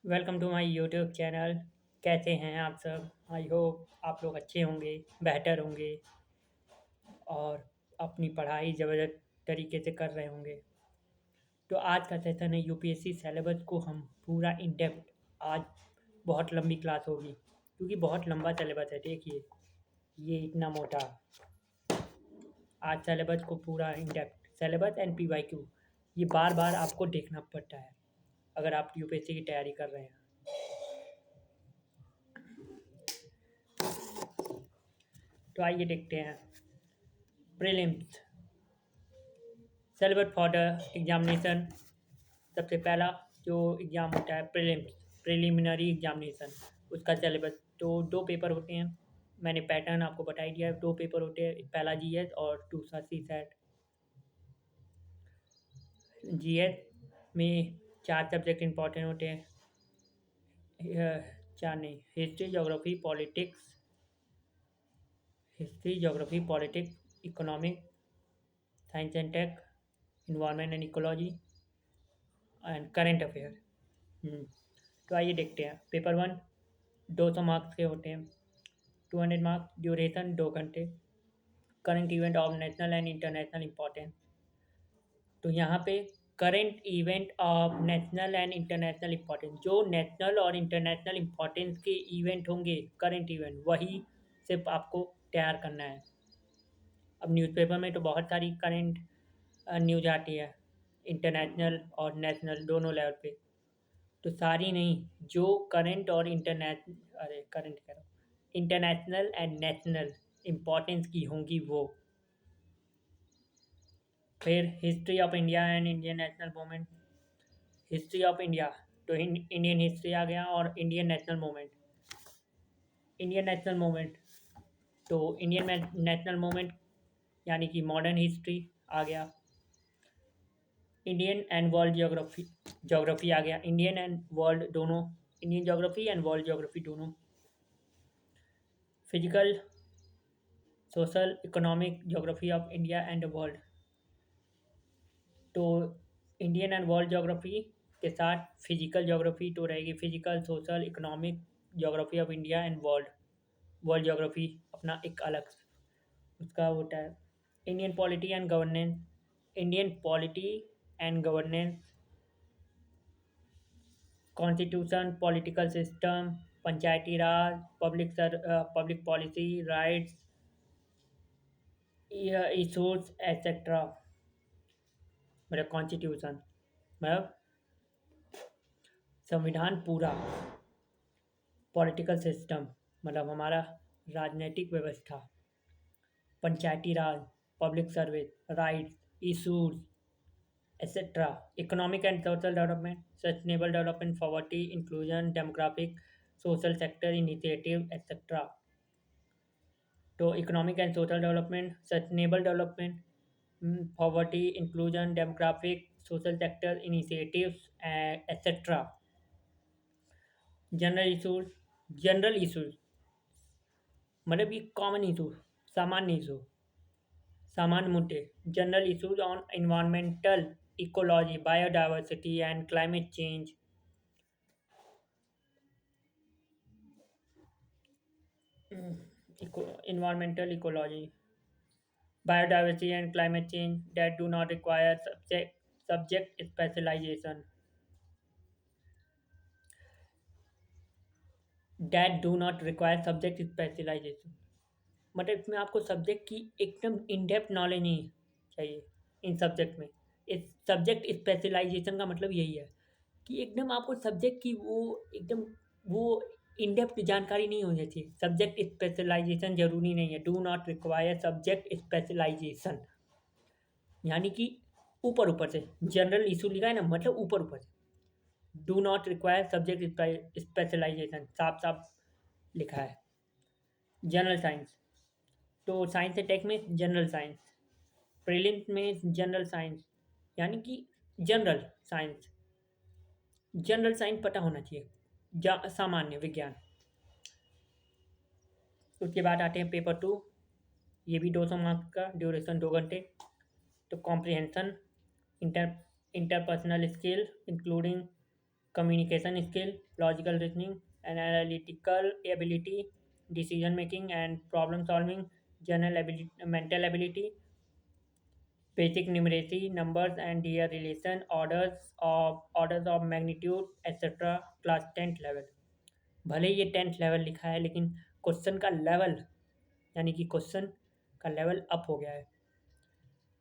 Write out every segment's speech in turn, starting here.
Welcome to my YouTube channel. कैसे हैं आप सब? आई होप आप लोग अच्छे होंगे, बेहतर होंगे और अपनी पढ़ाई ज़बरदस्त तरीके से कर रहे होंगे। तो आज का सेशन है यूपीएससी सिलेबस को हम पूरा इन डेप्थ। आज बहुत लंबी क्लास होगी क्योंकि बहुत लंबा सिलेबस है। देखिए, ये इतना मोटा। आज सिलेबस को पूरा in depth syllabus and PYQ ये बार-बार आपको देखना पड़ता है अगर आप यूपीएससी की तैयारी कर रहे हैं। तो आइए देखते हैं prelims syllabus for the examination. सबसे पहला जो एग्ज़ाम होता है प्रिलिमिनरी एग्जामिनेशन, उसका सिलेबस। तो दो पेपर होते हैं, मैंने पैटर्न आपको बता ही दिया है। दो पेपर होते हैं, पहला जीएस और दूसरा सीसैट। जीएस में चार सब्जेक्ट इंपॉर्टेंट होते हैं। चार नहीं, history geography politics economic, science and tech, environment and ecology and current affair. तो आइए देखते हैं। पेपर वन 200 मार्क्स के होते हैं, 200 मार्क्स, ड्यूरेशन 2 घंटे, current event of national and international importance. तो यहाँ पे current event of national and international importance, जो नेशनल और इंटरनेशनल इम्पोर्टेंस के इवेंट होंगे, करंट इवेंट, वही सिर्फ आपको तैयार करना है। अब न्यूज़पेपर में तो बहुत सारी करंट न्यूज़ आती है, इंटरनेशनल और नेशनल दोनों लेवल पे। तो सारी नहीं, जो करंट और करंट कह रहा हूँ, इंटरनेशनल एंड नेशनल इम्पोर्टेंस की होंगी वो। फिर history of India and Indian national movement. History of India तो इंडियन हिस्ट्री आ गया, और Indian national movement. Indian national movement तो इंडियन नेशनल मूवमेंट यानी कि मॉडर्न हिस्ट्री आ गया। इंडियन एंड वर्ल्ड ज्योग्राफी आ गया। इंडियन एंड वर्ल्ड दोनों, Indian geography and world geography दोनों। Physical, social, economic geography of India and world. तो इंडियन एंड वर्ल्ड ज्योग्राफी के साथ फिजिकल ज्योग्राफी तो रहेगी। Physical, social, economic geography of India and world. World geography अपना एक अलग उसका होता है। Indian polity and governance. Indian polity and governance, constitution, political system, Panchayati Raj, public policy, rights, issues etcetera. मतलब कॉन्स्टिट्यूशन मतलब संविधान पूरा, पॉलिटिकल सिस्टम मतलब हमारा राजनीतिक व्यवस्था, Panchayati Raj, public service, rights, issues etcetera. Economic and social development, sustainable development, poverty inclusion, demographic, social sector initiative etcetera. तो economic and social development, sustainable development, poverty inclusion, demographic, social sector initiatives etcetera. General issues मतलब ये common issue, सामान्य issue, सामान्य मुद्दे। General issues on environmental, ecology, biodiversity and climate change. Environmental ecology, biodiversity and climate change that do not require subject specialization. That do not require subject specialization मतलब इसमें आपको subject की एकदम in depth knowledge नहीं चाहिए इन subject में। इस subject specialisation का मतलब यही है कि एकदम आपको सब्जेक्ट की वो इन डेप्थ जानकारी नहीं होनी चाहिए। सब्जेक्ट स्पेशलाइजेशन ज़रूरी नहीं है। Do not require subject specialization यानी कि ऊपर-ऊपर से जनरल इश्यू लिखा है ना, मतलब ऊपर-ऊपर से। Do not require subject specialization साफ-साफ लिखा है। जनरल साइंस तो साइंस से टेक में जनरल साइंस, प्रीलिम्स में जनरल साइंस यानी कि जनरल साइंस। जनरल साइंस पता होना चाहिए, सामान्य विज्ञान। उसके बाद आते हैं पेपर टू, ये भी 200 मार्क्स का, ड्यूरेशन 2 घंटे। तो comprehension, inter interpersonal skill including communication skill, logical reasoning, and analytical ability, decision making and problem solving, general ability, mental ability, basic numeracy, numbers and their relation, orders of magnitude, etc. Class 10th level. भले ही ये 10th level लिखा है लेकिन question का level यानी कि question का level up हो गया है।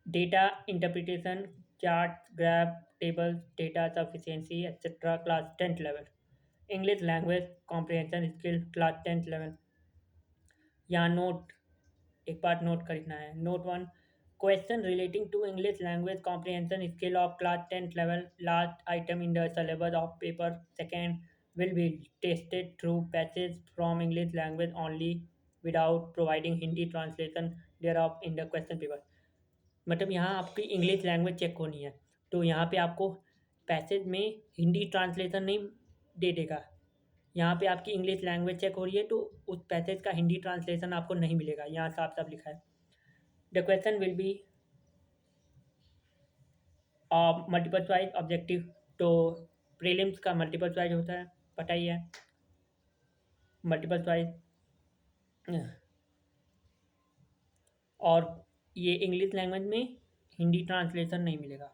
Data interpretation, chart, graph, tables, data sufficiency etcetera class 10th level. English language comprehension skill class 10th level. यहाँ नोट, एक बात नोट करना है। Note one, question relating to English language comprehension skill of class 10th level, last item in the syllabus of paper second will be tested through passage from English language only without providing Hindi translation thereof in the question paper। मतलब यहाँ आपकी English language check होनी है तो यहाँ पे आपको passage में हिंदी ट्रांसलेशन नहीं दे देगा। यहाँ पे आपकी इंग्लिश लैंग्वेज चेक हो रही है तो उस पैसेज का हिंदी ट्रांसलेशन आपको नहीं मिलेगा। यहाँ साफ साफ लिखा है the question will be multiple choice objective. तो प्रीलिम्स का मल्टीपल चॉइस होता है, पता ही है। मल्टीपल चॉइस और ये इंग्लिश लैंग्वेज में हिंदी ट्रांसलेशन नहीं मिलेगा।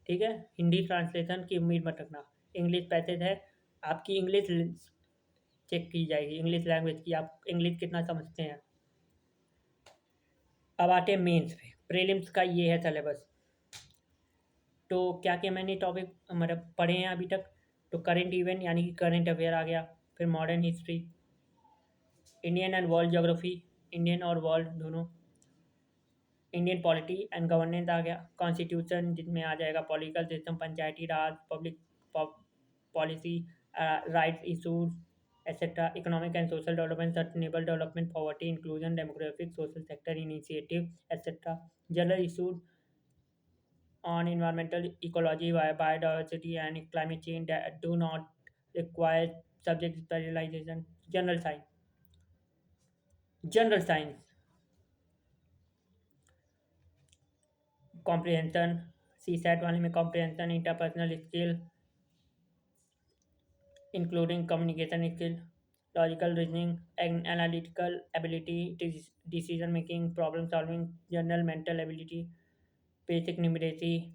ठीक है, हिंदी ट्रांसलेशन की उम्मीद मत रखना। इंग्लिश पैसेज है, आपकी इंग्लिश चेक की जाएगी, इंग्लिश लैंग्वेज की आप इंग्लिश कितना समझते हैं। अब आते हैं मेंस पे। प्रीलिम्स का ये है सिलेबस। तो क्या क्या मैंने टॉपिक मतलब पढ़े हैं अभी तक। तो करेंट इवेंट यानी कि करेंट अफेयर आ गया, फिर modern history, Indian and world geography, Indian और वर्ल्ड दोनों, इंडियन पॉलिटी एंड गवर्नेंस आ गया, कॉन्स्टिट्यूशन जिसमें आ जाएगा political system, Panchayati Raj, public policy, rights issues etcetera, economic and social development, sustainable development, poverty inclusion, demographic social sector initiative etcetera, general issues on environmental ecology, biodiversity, and climate change that do not require subject specialization. General science. General science comprehension, CSAT वाले में comprehension, interpersonal skill, including communication skill, logical reasoning, and analytical ability, decision making, problem solving, general mental ability, basic numeracy,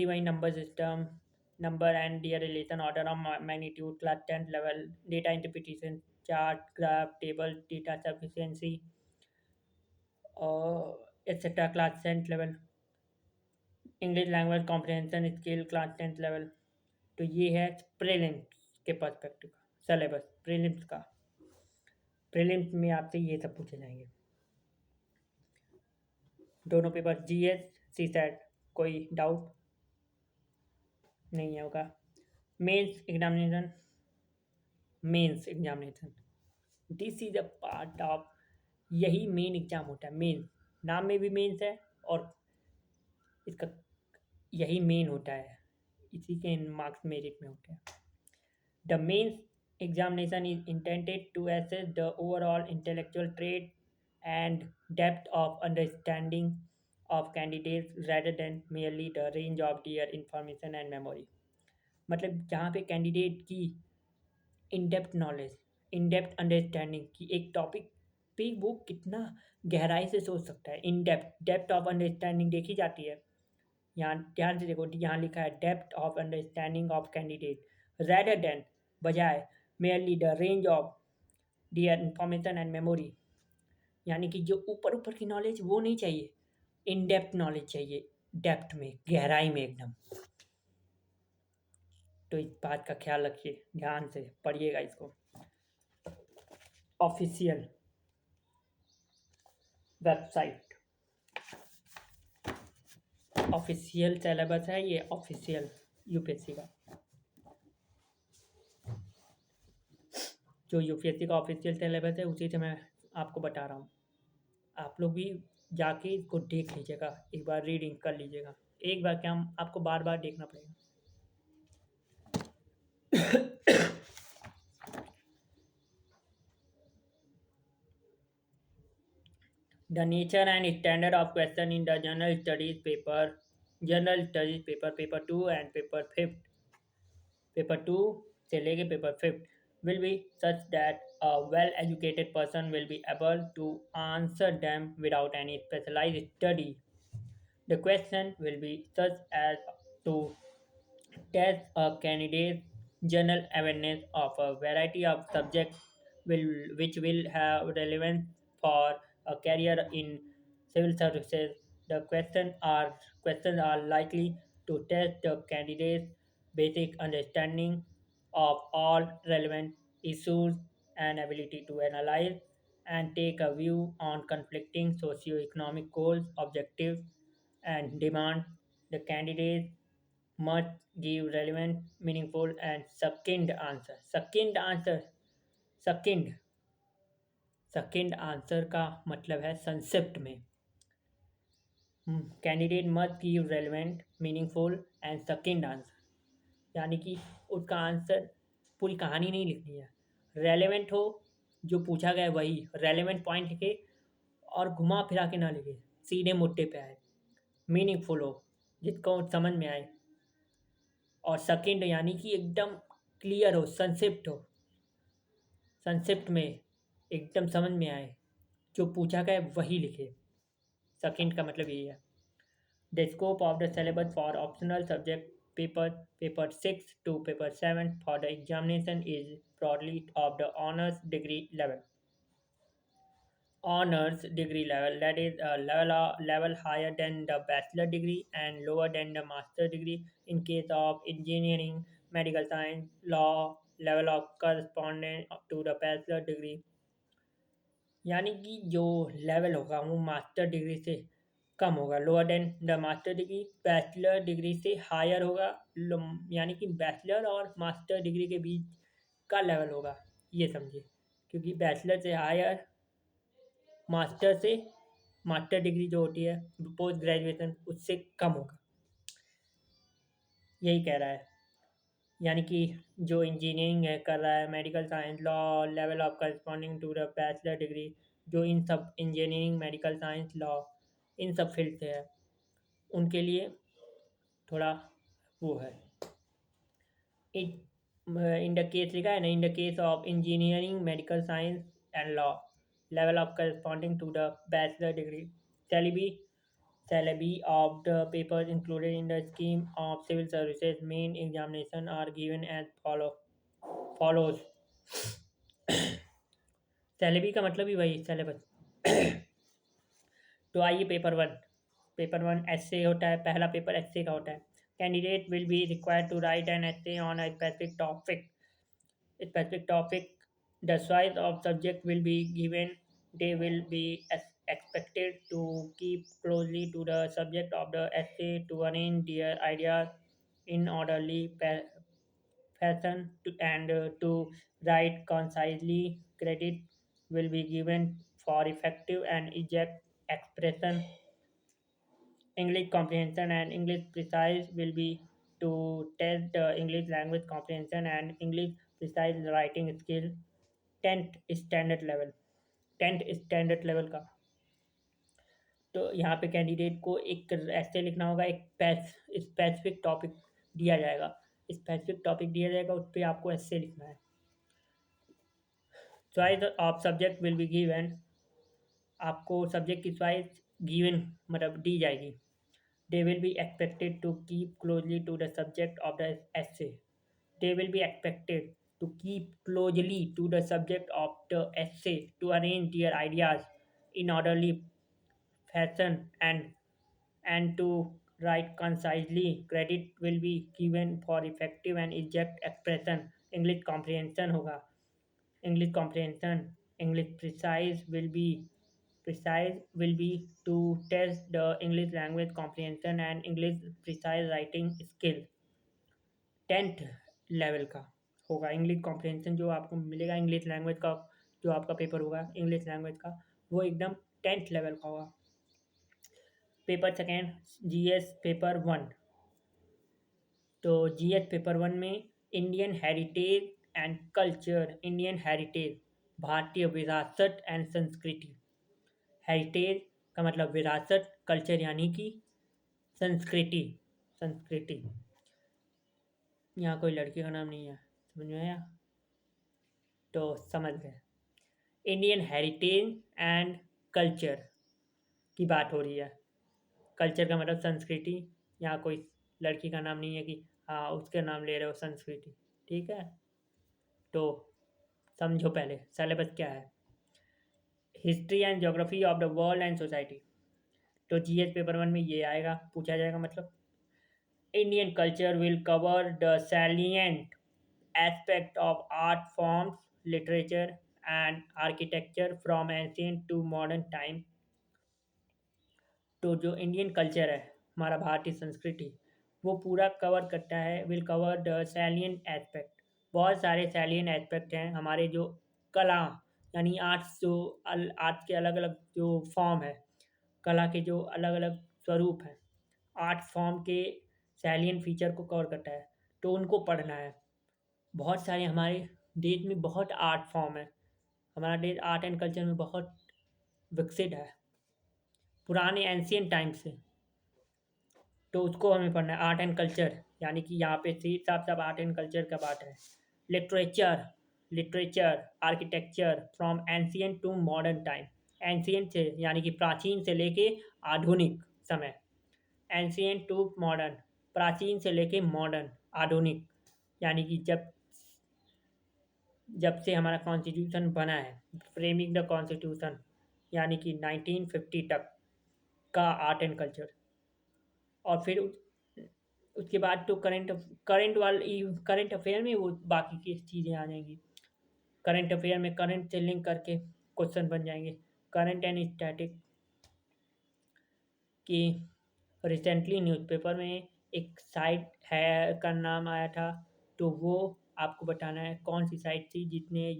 वही number system, number and their relation, order of magnitude class 10th level, data interpretation, chart, graph, table, data sufficiency और etcetera class 10th level, English language comprehension skill class 10th level. तो ये है prelims के perspective का syllabus. Prelims का, prelims में आपसे ये सब पूछे जाएंगे। दोनों पेपर जीएस सीसैट, कोई डाउट नहीं होगा। Mains examination, mains examination this is a part of, यही मेन एग्जाम होता है। मेंस नाम में भी मेंस है और इसका यही मेन होता है, इसी के मार्क्स मेरिट में होते हैं। The mains examination is intended to assess the overall intellectual trait and depth of understanding of candidates rather than merely the range of their information and memory। मतलब जहाँ पे कैंडिडेट की in depth knowledge, in depth understanding कि एक topic पे वो कितना गहराई से सोच सकता है। In depth, depth of understanding देखी जाती है। यहाँ ध्यान से देखो, यहाँ लिखा है depth of understanding of candidate rather than, बजाय merely the range of their information and memory. यानी कि जो ऊपर ऊपर की नॉलेज वो नहीं चाहिए, इन डेप्थ नॉलेज चाहिए, डेप्थ में, गहराई में एकदम। तो इस बात का ख्याल रखिए, ध्यान से पढ़िएगा इसको। ऑफिशियल वेबसाइट, ऑफिशियल सिलेबस है ये, ऑफिशियल यूपीएससी का। जो यूपीएससी का ऑफिशियल सिलेबस है उसी से मैं आपको बता रहा हूँ। आप लोग भी जाके इसको देख लीजिएगा, एक बार रीडिंग कर लीजिएगा। एक बार क्या, आपको बार बार देखना पड़ेगा। The nature and standard of question in the general studies paper, paper 2 and paper 5 paper two से लेके paper fifth will be such that a well-educated person will be able to answer them without any specialized study. The question will be such as to test a candidate's general awareness of a variety of subjects which will have relevance for a career in civil services. The questions are likely to test the candidate's basic understanding of all relevant issues and ability to analyze and take a view on conflicting socio-economic goals, objectives, and demand. The candidate must give relevant, meaningful, and succinct answer. Succinct, succinct answer का मतलब है संक्षिप्त में. Candidate must give relevant meaningful and succinct answer, यानी कि उसका answer पूरी कहानी नहीं लिखनी है, रेलेवेंट हो, जो पूछा गया है वही रेलेवेंट पॉइंट लिखे और घुमा फिरा के ना लिखे, सीधे मुद्दे पे आए, मीनिंगफुल हो, जिसको समझ में आए, और सेकंड यानी कि एकदम क्लियर हो, संक्षिप्त हो, संक्षिप्त में एकदम समझ में आए, जो पूछा गया है वही लिखे. सेकंड का मतलब यही है. The scope of the syllabus for optional subject paper 6 to paper 7 for the examination is broadly of the honors degree level, that is a level higher than the bachelor degree and lower than the master degree. In case of engineering, medical science, law, level of correspondent to the bachelor degree, यानी कि जो level होगा वो master degree से कम होगा, lower than the master degree. Bachelor degree से higher होगा, यानी कि बैचलर और मास्टर डिग्री के बीच का लेवल होगा, ये समझिए, क्योंकि बैचलर से हायर, मास्टर से मास्टर डिग्री जो होती है पोस्ट ग्रेजुएशन उससे कम होगा, यही कह रहा है. यानी कि जो इंजीनियरिंग है कर रहा है, medical science, law, level of corresponding to the bachelor degree, जो इन सब इंजीनियरिंग, मेडिकल साइंस, लॉ, इन सब फील्ड से है, उनके लिए थोड़ा वो है. इन द केस लिखा है ना, in the case of engineering, medical science and law, level of corresponding to the bachelor degree. Syllabi of the papers included in the scheme of civil services main examination are given as follows. Syllabi का मतलब ही वही syllabus. तो आइए paper one S A होता है, पहला paper S A का होता है. Candidate will be required to write an essay on a specific topic. The choice of subject will be given. They will be expected to keep closely to the subject of the essay to arrange their ideas in orderly fashion to write concisely. Credit will be given for effective and exact expression. English comprehension and English precise will be to test the English language comprehension and English precise writing skill. 10th standard level का. तो यहाँ पे candidate को एक ऐसे लिखना होगा, एक स्पेसिफिक टॉपिक दिया जाएगा, उस पर आपको ऐसे लिखना है. Choice of subject will be given. आपको सब्जेक्ट की चॉइस गिवन मतलब दी जाएगी. They will be expected to keep closely to the subject of the essay. They will be expected to keep closely to the subject of the essay to arrange their ideas in orderly fashion and to write concisely. Credit will be given for effective and exact expression. English comprehension होगा. English comprehension. English precise will be to test the English language comprehension and English precise writing skill. 10th level का होगा English comprehension, जो आपको मिलेगा English language का, जो आपका paper होगा इंग्लिश लैंग्वेज का, वो एकदम 10th लेवल का होगा. Paper second GS paper one. तो जीएस पेपर वन में Indian heritage and culture. Indian heritage भारतीय विरासत एंड संस्कृति. हेरिटेज का मतलब विरासत, कल्चर यानी कि संस्कृति. यहाँ कोई लड़की का नाम नहीं है, समझ में आया? तो समझ गए। इंडियन हेरिटेज एंड कल्चर की बात हो रही है। कल्चर का मतलब संस्कृति। यहाँ कोई लड़की का नाम नहीं है कि हाँ उसके नाम ले रहे हो संस्कृति। ठीक है, तो समझो पहले सिलेबस क्या है। History and geography of the world and society. तो जीएस पेपर वन में ये आएगा, पूछा जाएगा मतलब। Indian culture will cover the salient aspect of art forms, literature, and architecture from ancient to modern time। तो जो इंडियन कल्चर है, हमारा भारतीय संस्कृति, वो पूरा कवर करता है। Will cover the salient aspect. बहुत सारे सैलियन एस्पेक्ट हैं हमारे जो कला, यानी आर्ट्स, जो आर्ट्स के अलग अलग जो फॉर्म है, कला के जो अलग अलग स्वरूप हैं, आर्ट फॉर्म के सैलियन फीचर को कवर करता है। तो उनको पढ़ना है। बहुत सारे हमारे देश में बहुत आर्ट फॉर्म है। हमारा देश आर्ट एंड कल्चर में बहुत विकसित है, पुराने एंशियंट टाइम से। तो उसको हमें पढ़ना है, आर्ट एंड कल्चर, यानी कि यहाँ पे सीध साफ साफ आर्ट एंड कल्चर का बात है। Literature, literature architecture from ancient to modern time. Ancient से यानी कि प्राचीन से लेके आधुनिक समय। एंशियंट टू मॉडर्न, प्राचीन से लेके मॉडर्न आधुनिक, यानी कि जब जब से हमारा कॉन्स्टिट्यूशन बना है, फ्रेमिंग द कॉन्स्टिट्यूशन, यानी कि 1950 तक का आर्ट एंड कल्चर। और फिर उसके बाद तो करंट अफेयर में वो बाकी की चीज़ें आ जाएंगी। करंट अफेयर में करंट से लिंक करके क्वेश्चन बन जाएंगे। करंट एंड स्टैटिक कि रिसेंटली न्यूज़पेपर में एक साइट है का नाम आया था, तो वो आपको बताना है कौन सी साइट थी जितने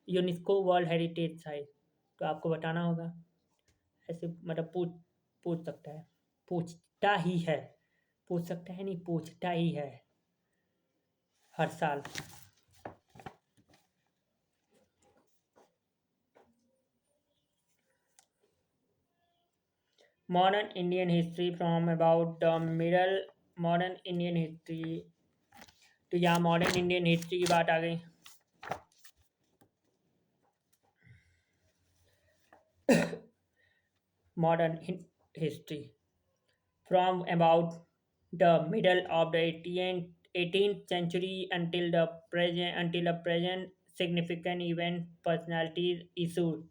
यूनेस्को वर्ल्ड हेरिटेज साइट। तो आपको बताना होगा। ऐसे मतलब पूछ सकता है, पूछता ही है, पूछ सकता है नहीं, पूछता ही है हर साल। Modern Indian history from about the middle. Modern Indian history, तो यहाँ मॉडर्न इंडियन हिस्ट्री की बात आ गई। Modern history from about the middle of the 18th century until the present significant event personalities issued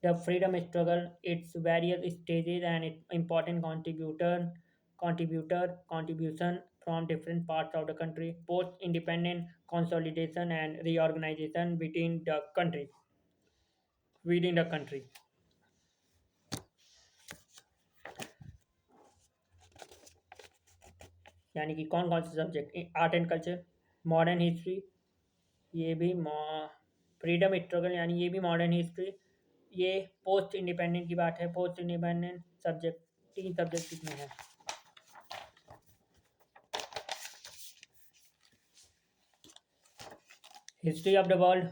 the freedom struggle, its various stages, and its important contribution from different parts of the country, post independent consolidation and reorganization within the country। यानी कि कौन कौन से subject, art and culture, modern history, ये भी freedom struggle, यानी ये भी मॉडर्न हिस्ट्री। ये पोस्ट इंडिपेंडेंट की बात है, पोस्ट इंडिपेंडेंट सब्जेक्ट, 3 सब्जेक्ट इसमें है। History of the world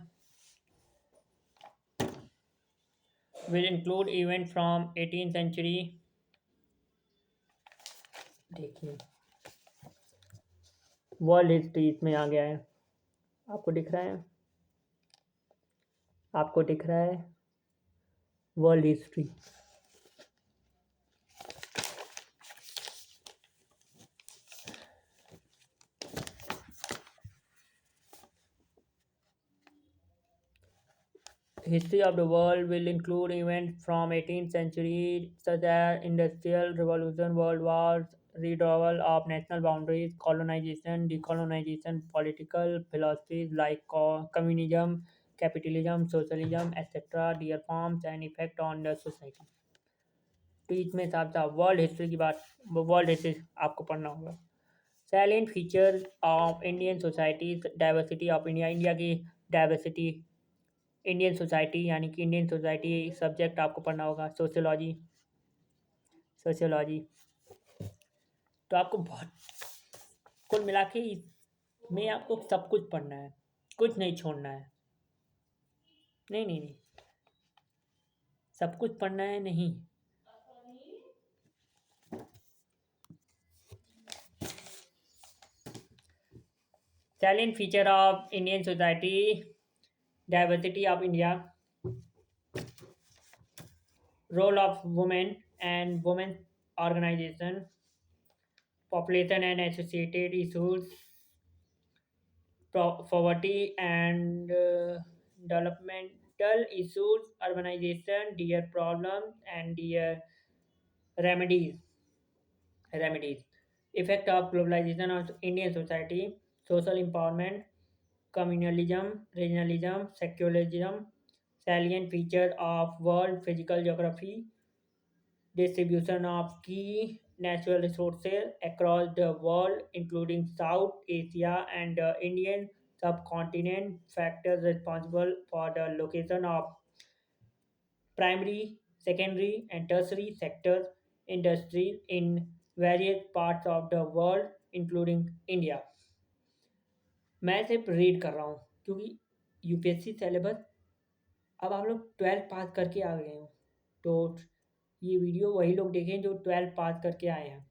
will include event from 18th century. देखिए वर्ल्ड हिस्ट्री इसमें आ गया है, आपको दिख रहा है, आपको दिख रहा है world history. History of the world will include events from 18th century such as Industrial Revolution, World Wars, redrawal of national boundaries, colonization, decolonization, political philosophies like communism, capitalism, socialism, etc., their forms and effect on the society। तो इसमें साथ साथ world history की बात, world history आपको पढ़ना होगा। Salient features of Indian society, diversity of India, India की डाइवर्सिटी, इंडियन सोसाइटी, यानी कि इंडियन सोसाइटी सब्जेक्ट आपको पढ़ना होगा। सोशियोलॉजी, सोशियोलॉजी तो आपको बहुत, कुल मिला के इसमें आपको सब कुछ पढ़ना है, कुछ नहीं छोड़ना है। नहीं नहीं नहीं, सब कुछ पढ़ना है नहीं। Salient feature of Indian society, diversity of India, role of women and women organization, population and associated issues, poverty and developmental issues, urbanization, their problems and their remedies. Remedies. Effect of globalization on Indian society, social empowerment, communalism, regionalism, secularism, salient feature of world physical geography, distribution of key natural resources across the world, including South Asia and the Indian subcontinent, factors responsible for the location of primary, secondary, and tertiary sectors industries in various parts of the world, including India. मैं सिर्फ read कर रहा हूँ क्योंकि UPSC syllabus अब आप लोग 12 पास करके आ गए हो, तो ये वीडियो वही लोग देखें जो 12 पास करके आए हैं।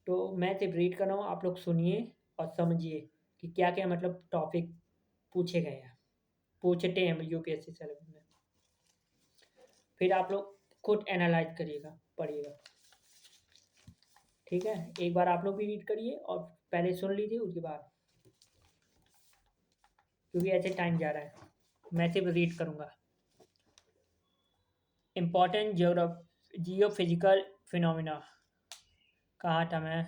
तो मैं सिर्फ रीड कर रहा हूँ, आप लोग सुनिए और समझिए कि क्या क्या मतलब टॉपिक पूछे गए हैं, पूछते हैं यूपीएससी सिलेबस में। फिर आप लोग खुद एनालाइज करिएगा, पढ़िएगा। ठीक है, एक बार आप लोग भी रीड करिए और पहले सुन लीजिए उसके बाद, क्योंकि ऐसे टाइम जा रहा है। मैं सिर्फ रीड करूँगा। इम्पॉर्टेंट जियो फिजिकल फिनोमिना, कहाँ था मैं?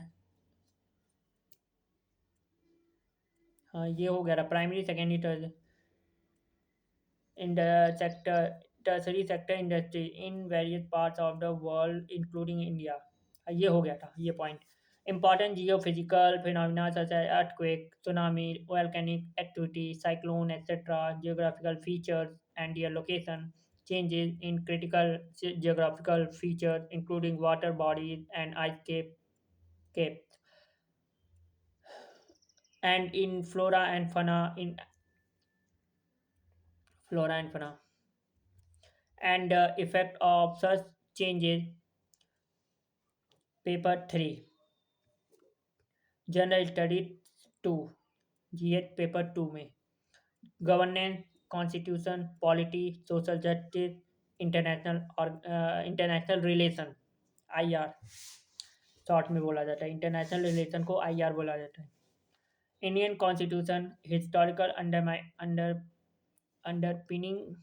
हाँ, ये हो गया था primary secondary third in the sector tertiary sector industry in various parts of the world including India. ये हो गया था ये point. Important geophysical phenomena such as earthquake, tsunami, volcanic activity, cyclone, etc., geographical features and their location, changes in critical geographical features including water bodies and ice capes, and in flora and fauna, and the effect of such changes. Paper 3 general study 2 GH paper 2 में governance, constitution, polity, social justice, international और international relation, IR short में बोला जाता है। International relation को IR बोला जाता है। Indian constitution, historical underpinning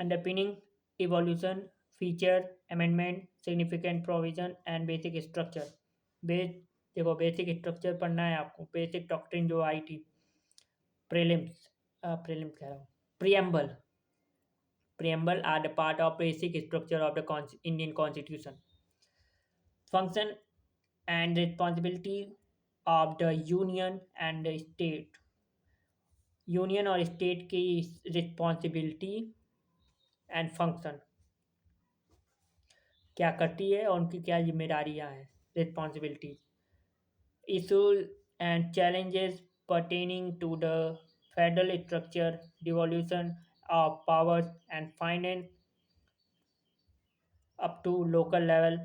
underpinning evolution, features, amendment, significant provision and basic structure. Base देखो, बेसिक स्ट्रक्चर पढ़ना है आपको। बेसिक डॉक्ट्रिन जो आई थी, प्रीलिम्स प्रीलिम्स कह रहा हूँ, preamble preamble are the part of basic structure of the Indian constitution. Function and responsibility of the union and the state. Union और स्टेट की रिस्पॉन्सिबिलिटी एंड फंक्शन क्या करती है और उनकी क्या जिम्मेदारियां हैं, responsibilities. Issues and challenges pertaining to the federal structure, devolution of powers and finance up to local level,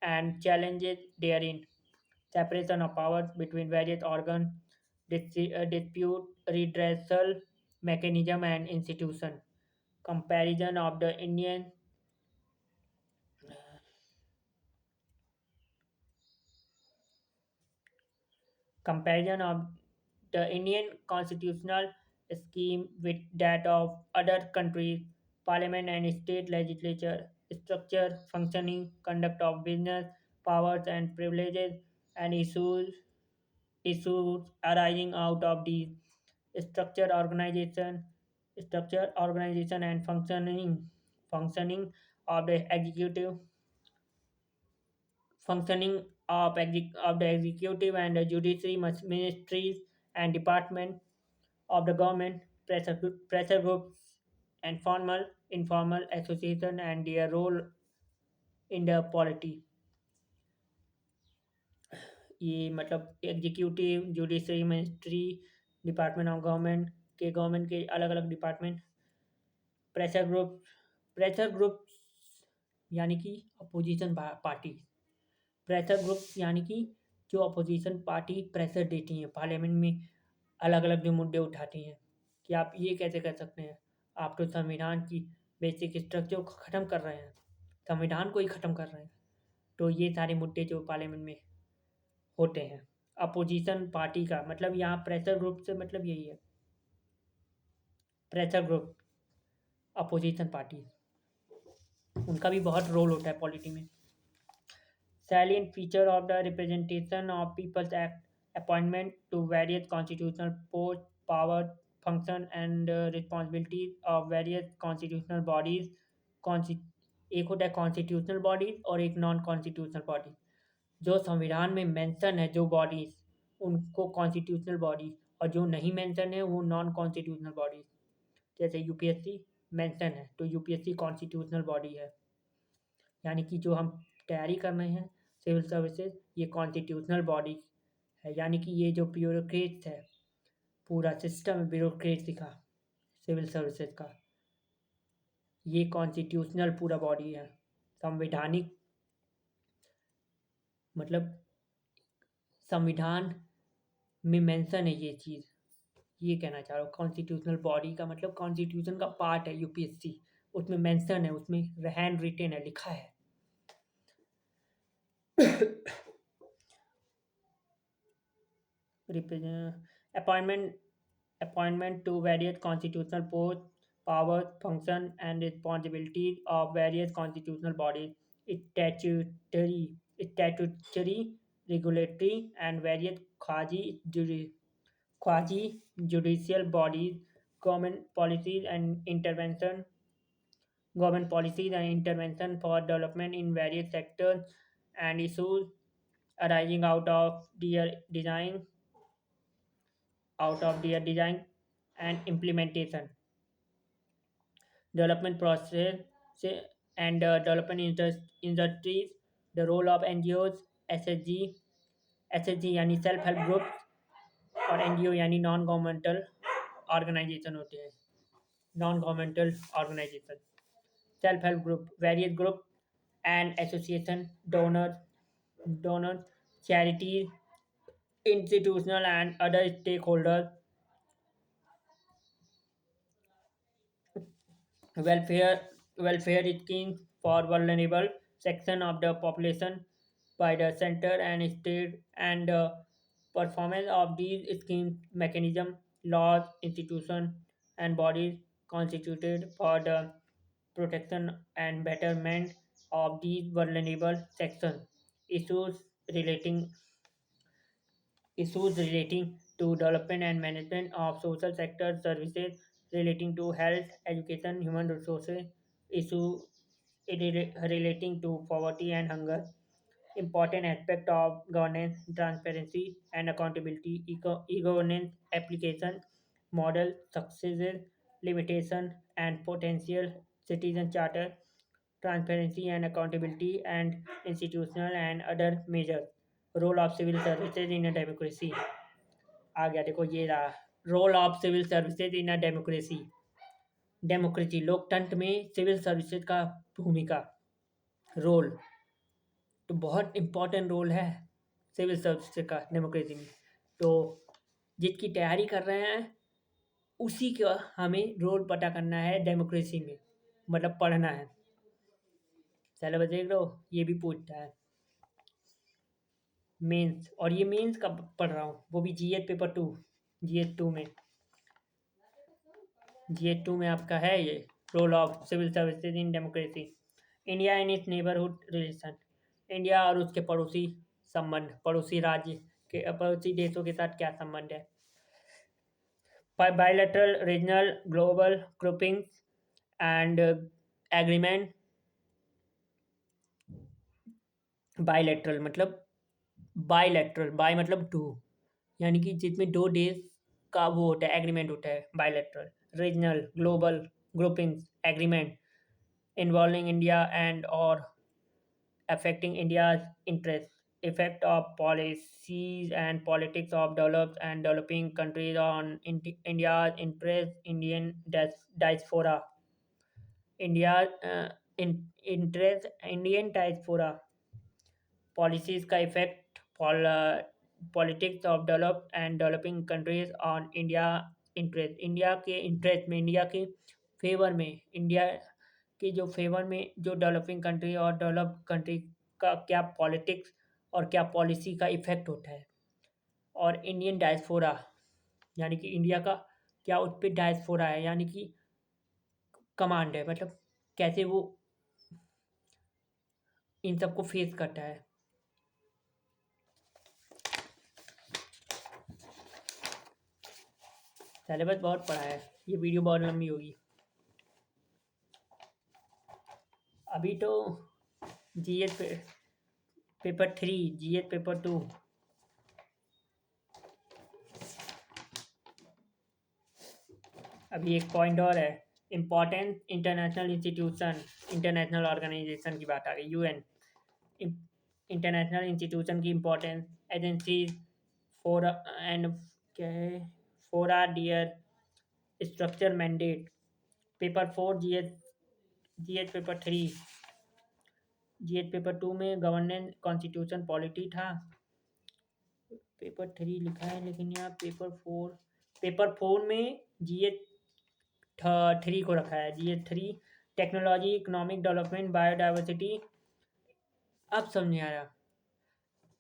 and challenges therein, separation of powers between various organs, dispute redressal mechanism and institution, comparison of the Indian comparison of the Indian constitutional scheme with that of other countries, parliament and state legislature, structure, functioning, conduct of business, powers and privileges, and issues arising out of these structure, organization and functioning of the executive functioning of the executive and the judiciary ministries and department of the government, pressure groups, and formal, informal association and their role in the polity। ये मतलब executive, judiciary ministry, department of government के अलग अलग department, pressure groups यानी कि opposition party, pressure groups यानी कि जो अपोजिशन पार्टी प्रेशर देती हैं पार्लियामेंट में, अलग अलग जो मुद्दे उठाती हैं कि आप ये कैसे कर सकते हैं, आप तो संविधान की बेसिक स्ट्रक्चर को ख़त्म कर रहे हैं, संविधान को ही ख़त्म कर रहे हैं। तो ये सारे मुद्दे जो पार्लियामेंट में होते हैं, अपोजिशन पार्टी का मतलब यहाँ प्रेशर ग्रुप से मतलब यही है, प्रेशर ग्रुप, अपोजिशन पार्टी, उनका भी बहुत रोल होता है पॉलिटी में। Salient feature of the Representation of People's Act appointment to various constitutional posts, power, function and responsibilities of various constitutional bodies. Consti- एक होता है कॉन्स्टिट्यूशनल बॉडीज और एक नॉन कॉन्स्टिट्यूशनल बॉडीज। जो संविधान में मेंशन है जो बॉडीज, उनको कॉन्स्टिट्यूशनल बॉडीज, और जो नहीं मेंशन है वो नॉन कॉन्स्टिट्यूशनल बॉडीज। जैसे यूपीएससी मेंशन है तो यूपीएससी कॉन्स्टिट्यूशनल बॉडी है, यानी कि जो हम तैयारी कर रहे हैं सिविल सर्विसेज, ये कॉन्स्टिट्यूशनल बॉडी है, यानी कि ये जो ब्यूरोक्रेट्स है, पूरा सिस्टम ब्यूरोक्रेसी का, सिविल सर्विसेज का, ये कॉन्स्टिट्यूशनल पूरा बॉडी है, संवैधानिक, मतलब संविधान में मेंशन है ये चीज़, ये कहना चाह रहा हूँ। कॉन्स्टिट्यूशनल बॉडी का मतलब कॉन्स्टिट्यूशन का पार्ट है यूपीएससी, उसमें मेंशन है, उसमें हैंड रिटेन है, लिखा है। appointment appointment to various constitutional posts, powers, functions, and responsibilities of various constitutional bodies, statutory, regulatory, and various quasi-judicial bodies, government policies and intervention, government policies and intervention for development in various sectors and issues arising out of their design and implementation, development process and development industries, the role of NGOs, SHG यानी self help group, और NGO यानी non governmental organization होते हैं, non governmental organization, self help group, various group and association, donor, charities, institutional and other stakeholders, welfare schemes for vulnerable section of the population by the center and state, and performance of these schemes mechanism, laws, institutions and bodies constituted for the protection and betterment of these vulnerable sections, issues relating issues relating to development and management of social sector services relating to health, education, human resources, issues relating to poverty and hunger, important aspect of governance, transparency and accountability, e-governance application, model, successes, limitation and potential, citizen charter, transparency and accountability, and institutional and other measures. Role of civil services in a democracy. आ गया देखो, ये रहा role of civil services in a democracy. Democracy लोकतंत्र में civil services का भूमिका, role, तो बहुत इम्पोर्टेंट रोल है सिविल सर्विसेज का डेमोक्रेसी में। तो जिसकी तैयारी कर रहे हैं उसी का हमें रोल पता करना है डेमोक्रेसी में, मतलब पढ़ना है। सिलेबस देख लो, ये भी पूछता है मेंस, और ये मेंस का पढ़ रहा हूँ, वो भी जीएस पेपर 2, जीएस 2 में, जीएस 2 में आपका है ये role of civil services in democracy. India and its neighbourhood relation, India और उसके पड़ोसी संबंध, पड़ोसी राज्य के पड़ोसी देशों के साथ क्या संबंध है। Bilateral, regional, global grouping and agreement. Bilateral मतलब, बायलैटरल, बाय मतलब टू, यानी कि जिसमें दो देश का वो होता है, एग्रीमेंट होता है, bilateral. Regional, global groupings, agreement involving India and or affecting India's interests, effect of policies and politics of developed and developing countries on India's interest, diaspora, India's interest, Indian diaspora, policies का effect politics of develop and developing countries on India interest, India के interest में, India के favour में, India के जो favour में जो developing country और डेवलप कंट्री का क्या पॉलिटिक्स और क्या पॉलिसी का इफेक्ट होता है, और इंडियन डायस्पोरा यानी कि इंडिया का क्या उस पर डायस्पोरा है यानी कि कमांड है, मतलब कैसे वो इन सबको फेस करता है। सिलेबस बहुत पढ़ा है, ये वीडियो बहुत लंबी होगी। अभी तो जीएस पेपर 3, जीएस पेपर 2। अभी एक पॉइंट और है, important international institution, international organization की बात आ गई, यूएन। इंटरनेशनल इंस्टीट्यूशन की इम्पोर्टेंस, एजेंसीज फॉर एंड क्या है, fora their structure mandate. Paper 4 GS, GS paper 3, GS paper 2 में गवर्नेंस कॉन्स्टिट्यूशन पॉलिटी था। पेपर 3 लिखा है लेकिन यहाँ पेपर 4 में जीएस 3 को रखा है, GS 3 technology, economic development, biodiversity. अब समझ में आया,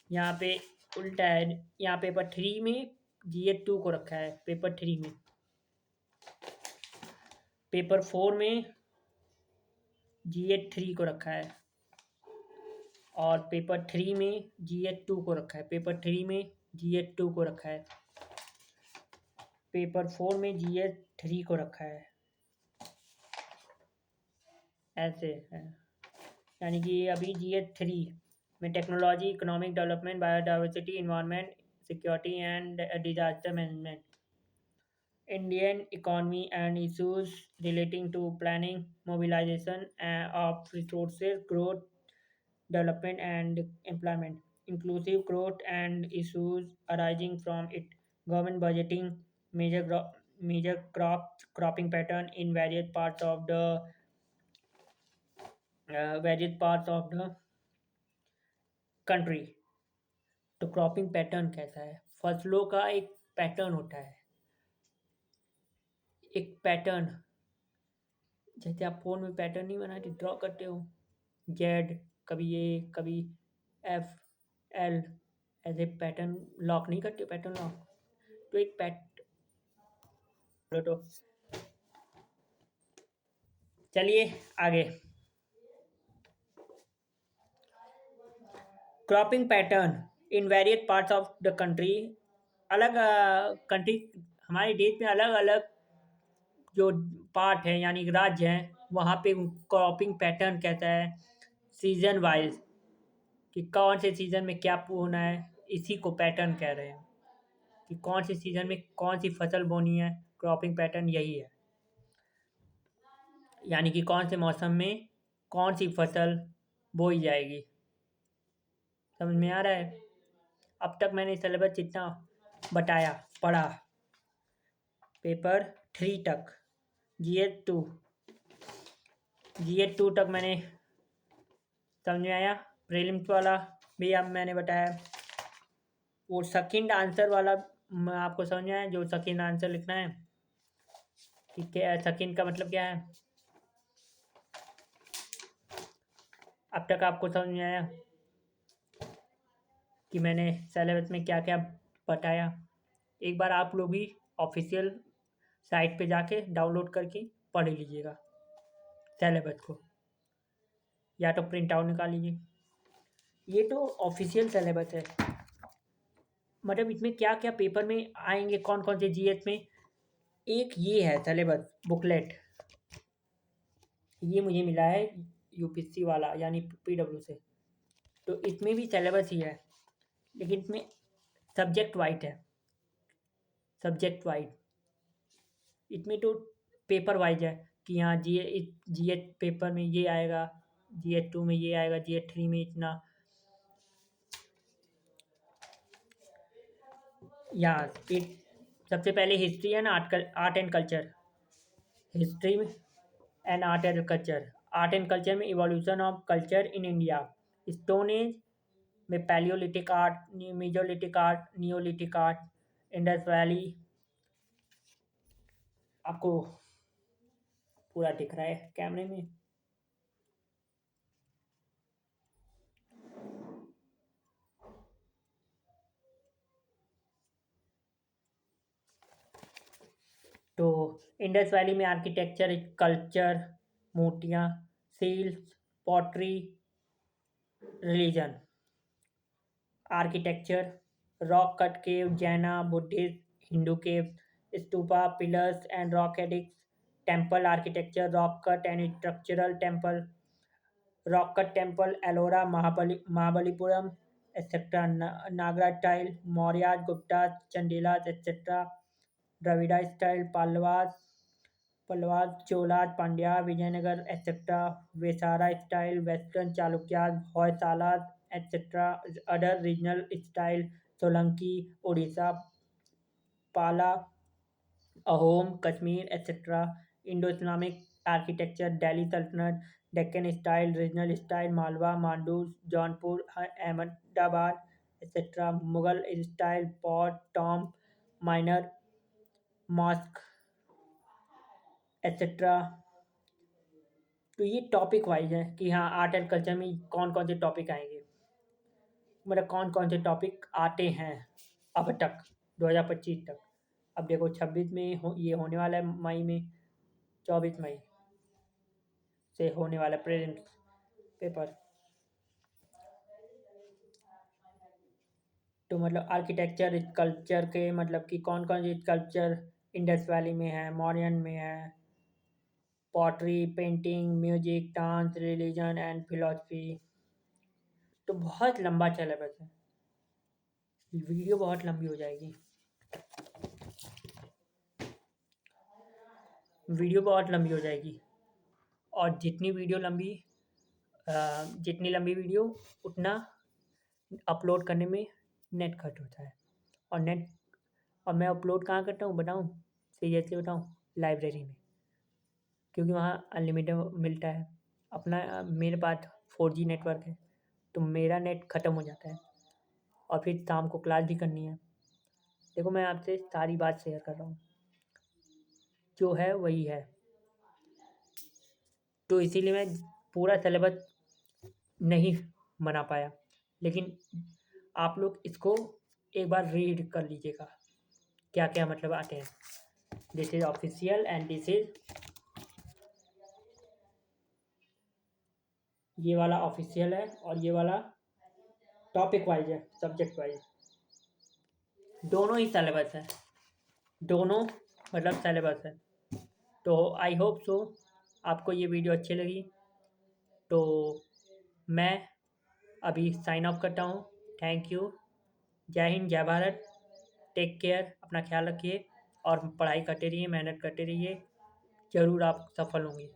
यहाँ पे उल्टा है, यहाँ पेपर 3 में जीएस 2 को रखा है, पेपर 3 में। पेपर 4 में जीएस 3 को रखा है और पेपर 3 में जीएस 2 को रखा है, पेपर 3 में जीएस 2 को रखा है, पेपर 4 में जीएस 3 को रखा है, ऐसे है। यानी कि अभी जीएस 3 में technology, economic development, biodiversity, environment, security and disaster management, Indian economy and issues relating to planning, mobilization of resources, growth, development, and employment, inclusive growth and issues arising from it, government budgeting, major cropping pattern in various parts of the country। तो cropping pattern कैसा है, फसलों का एक pattern होता है, एक pattern, जैसे आप फोन में पैटर्न नहीं बनाते, ड्रॉ करते हो, जेड, कभी ए, कभी एफ, एल, ऐसे पैटर्न लॉक नहीं करते, पैटर्न लॉक। तो एक तो चलिए आगे। Cropping pattern in various parts of the country, अलग कंट्री, हमारे देश में अलग अलग जो पार्ट है यानी राज्य हैं, वहाँ पे क्रॉपिंग पैटर्न कहता है सीजन वाइज, कि कौन से सीजन में क्या बोना है, इसी को पैटर्न कह रहे हैं, कि कौन से सीजन में कौन सी फसल बोनी है, क्रॉपिंग पैटर्न यही है। यानी कि कौन से मौसम में कौन सी फसल बोई जाएगी। समझ में आ रहा है? अब तक मैंने सिलेबस जितना बताया, पढ़ा, पेपर 3 तक, जीएस 2, जीएस 2 तक मैंने समझ में आया। प्रीलिम्स वाला भी अब मैंने बताया, वो सेकंड आंसर वाला आपको समझ में आया, जो सेकंड आंसर लिखना है कि क्या सेकंड का मतलब क्या है। अब तक आपको समझ में आया कि मैंने सिलेबस में क्या क्या बताया। एक बार आप लोग भी ऑफिशियल साइट पे जाके डाउनलोड करके पढ़ लीजिएगा सिलेबस को, या तो प्रिंट आउट निकाल लीजिए। ये तो ऑफिशियल सिलेबस है, मतलब इसमें क्या क्या पेपर में आएंगे, कौन कौन से जीएस में। एक ये है सिलेबस बुकलेट, ये मुझे मिला है यूपीएससी वाला यानी पीडब्ल्यू से, तो इसमें भी सिलेबस ही है, लेकिन इसमें सब्जेक्ट वाइज है, सब्जेक्ट वाइज। इसमें तो पेपर वाइज है कि हाँ जीएस पेपर में ये आएगा, जीएस 2 में ये आएगा, जीएस 3 में इतना। यहाँ एक सबसे पहले history and art and culture, history and art and culture. Art and culture में evolution of culture in India, stone age में palaeolithic art, mesolithic art, neolithic art, Indus valley. आपको पूरा दिख रहा है कैमरे में। तो इंडस वैली में आर्किटेक्चर, कल्चर, मूर्तियाँ, seals, pottery, religion. Architecture, rock cut cave, Jaina, Buddhist, Hindu cave, stupa, pillars and rock edicts. Temple architecture, rock cut and structural temple, rock cut temple, Ellora, Mahabalipuram, etcetera. Nagara style, Maurya, Gupta, Chandelas, etcetera. Dravida style, Pallavas, Cholas, Pandya, Vijayanagara, etcetera. Vesara style, western Chalukyas, Hoysalas, etcetera. Other regional style, Solanki, Orissa, Pala, Ahom, Kashmir, etcetera. Indo Islamic architecture, Delhi सल्तनत, Deccan style, regional style, Malwa, Mandu, Jaunpur, Ahmedabad, etcetera. Mughal style, fort, tomb, minar, mosque, etcetera. तो ये topic wise है कि हाँ art and culture में कौन कौन से टॉपिक आएंगे, मतलब कौन कौन से टॉपिक आते हैं अब तक 2025 तक। अब देखो 26 में ये होने वाला है मई में, 24 मई से होने वाला प्रेजेंट पेपर। तो मतलब आर्किटेक्चर कल्चर के मतलब कि कौन कौन से कल्चर इंडस वैली में है, मौर्यन में है, pottery, painting, music, dance, religion and philosophy. तो बहुत लंबा सिलेबस है, वीडियो बहुत लंबी हो जाएगी, वीडियो बहुत लंबी हो जाएगी। और जितनी लंबी वीडियो उतना अपलोड करने में नेट खर्च होता है। और और मैं अपलोड कहाँ करता हूँ बताऊँ, सीरियसली बताऊँ, लाइब्रेरी में। क्योंकि वहाँ अनलिमिटेड मिलता है। मेरे पास 4G नेटवर्क है, तो मेरा नेट ख़त्म हो जाता है और फिर शाम को क्लास भी करनी है। देखो मैं आपसे सारी बात शेयर कर रहा हूँ, जो है वही है। तो इसीलिए मैं पूरा सिलेबस नहीं बना पाया, लेकिन आप लोग इसको एक बार रीड कर लीजिएगा, क्या क्या मतलब आते हैं। This is official and this is, ये वाला ऑफिशियल है और ये वाला टॉपिक वाइज है, सब्जेक्ट वाइज। दोनों ही सिलेबस है, दोनों मतलब सिलेबस है। तो आई होप सो आपको ये वीडियो अच्छी लगी। तो मैं अभी साइन ऑफ करता हूँ। Thank you. जय हिंद, जय भारत। टेक केयर, अपना ख्याल रखिए और पढ़ाई करते रहिए, मेहनत करते रहिए। ज़रूर आप सफल होंगे।